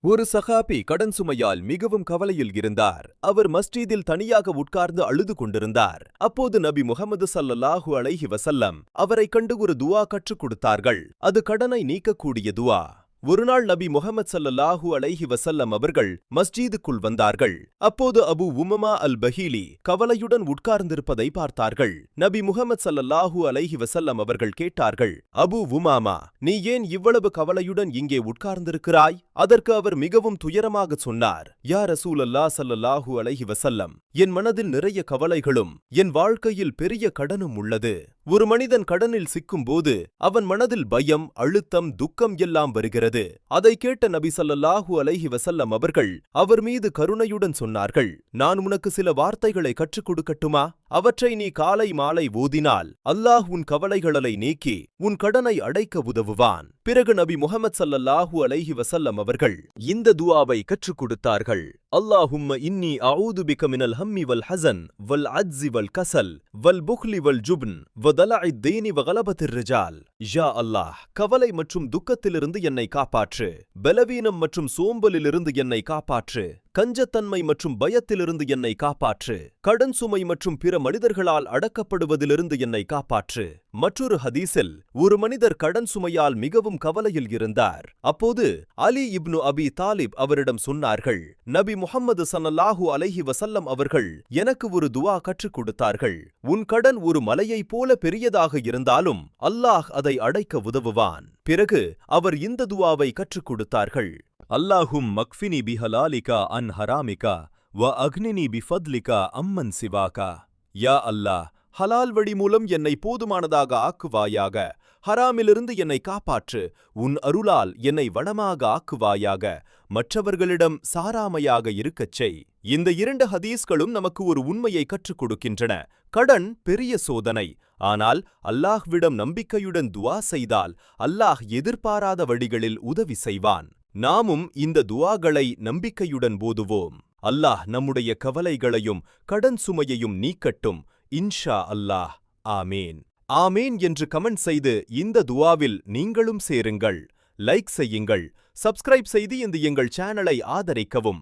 ஒரு சஹாபி கடன் சுமையால் மிகவும் கவலையில் இருந்தார். அவர் மஸ்ஜிதில் தனியாக உட்கார்ந்து அழுது கொண்டிருந்தார். அப்போது நபி முஹம்மது ஸல்லல்லாஹு அலைஹி வஸல்லம் அவரைக் கண்டு ஒரு துஆ கற்றுக் கொடுத்தார்கள். அது கடனை நீக்கக்கூடிய துஆ. ஒருநாள் நபி முஹம்மது ஸல்லல்லாஹு அலைஹி வஸல்லம் அவர்கள் மஸ்ஜிதுக்குள் வந்தார்கள். அப்போது அபூ உமமா அல் பஹீலி கவலையுடன் உட்கார்ந்திருப்பதை பார்த்தார்கள். நபி முஹம்மது ஸல்லல்லாஹு அலைஹி வஸல்லம் அவர்கள் கேட்டார்கள், அபூ உமாமா, நீ ஏன் இவ்வளவு கவலையுடன் இங்கே உட்கார்ந்திருக்கிறாய்? அதற்கு அவர் மிகவும் துயரமாக சொன்னார், யா ரசூலல்லாஹ் ஸல்லல்லாஹு அலைஹி வஸல்லம், என் மனதில் நிறைய கவலைகளும் என் வாழ்க்கையில் பெரிய கடனும் உள்ளது. ஒரு மனிதன் கடனில் சிக்கும்போது அவன் மனதில் பயம், அழுத்தம், துக்கம் எல்லாம் வருகிறது. அதை கேட்ட நபி ஸல்லல்லாஹு அலைஹி வஸல்லம் அவர்கள் அவர் மீது கருணையுடன் சொன்னார்கள், நான் உனக்கு சில வார்த்தைகளை கற்றுக் கொடுக்கட்டுமா? அவற்றை நீ காலை மாலை ஓதினால் அல்லாஹ் உன் கவலைகளை நீக்கி உன் கடனை அடைக்க உதவுவான். பிறகு நபி முஹம்மது ஸல்லல்லாஹு அலைஹி வஸல்லம் அவர்கள் இந்த துஆவை கற்றுக் கொடுத்தார்கள். அல்லாஹும்ம இன்னி அஊது பிக மினல் ஹம்மி வல் ஹஸன் வல் அஜ்ஸி வல் கஸல் வல் புக்லி வல் ஜுப்ன் வ தலஇத் தீனி வ கலபத்திர் ரிஜால். யா அல்லாஹ், கவலை மற்றும் துக்கத்திலிருந்து என்னை காப்பாற்று, பலவீனம் மற்றும் சோம்பலிலிருந்து என்னை காப்பாற்று, கஞ்சத்தன்மை மற்றும் பயத்திலிருந்து என்னை காப்பாற்று, கடன் சுமை மற்றும் பிற மனிதர்களால் அடக்கப்படுவதிலிருந்து என்னை காப்பாற்று. மற்றொரு ஹதீஸில் ஒரு மனிதர் கடன் சுமையால் மிகவும் கவலையில் இருந்தார். அப்போது அலி இப்னு அபி தாலிப் அவரிடம் சொன்னார்கள், நபி முஹம்மது ஸல்லல்லாஹு அலைஹி வஸல்லம் அவர்கள் எனக்கு ஒரு துஆ கற்றுக் கொடுத்தார்கள். உன் கடன் ஒரு மலையைப் போல பெரியதாக இருந்தாலும் அல்லாஹ் அதை அடைக்க உதவுவான். பிறகு அவர் இந்த துஆவை கற்றுக் கொடுத்தார்கள். அல்லாஹும் மக்ஃபினி பிஹலாலிகா அன் ஹராமிகா வ அக்னினி பிஃபத்லிகா அம்மன் சிவாகா. யா அல்லாஹ், ஹலால் வழி மூலம் என்னை போதுமானதாக ஆக்குவாயாக, ஹராமிலிருந்து என்னை காப்பாற்று, உன் அருளால் என்னை வளமாக ஆக்குவாயாக, மற்றவர்களிடம் சாராமையாக இருக்கச் செய். இந்த இரண்டு ஹதீஸ்களும் நமக்கு ஒரு உண்மையை கற்றுக் கொடுக்கின்றன. கடன் பெரிய சோதனை. ஆனால் அல்லாஹ்விடம் நம்பிக்கையுடன் துஆ செய்தால் அல்லாஹ் எதிர்பாராத வழிகளில் உதவி செய்வான். நாமும் இந்த துஆகளை நம்பிக்கையுடன் போதுவோம். அல்லாஹ் நம்முடைய கவலைகளையும் கடன் சுமையையும் நீக்கட்டும். இன்ஷா அல்லாஹ். ஆமீன். ஆமீன் என்று கமெண்ட் செய்து இந்த துஆவில் நீங்களும் சேருங்கள். லைக் செய்யுங்கள். சப்ஸ்கிரைப் செய்து இந்த எங்கள் சேனலை ஆதரிக்கவும்.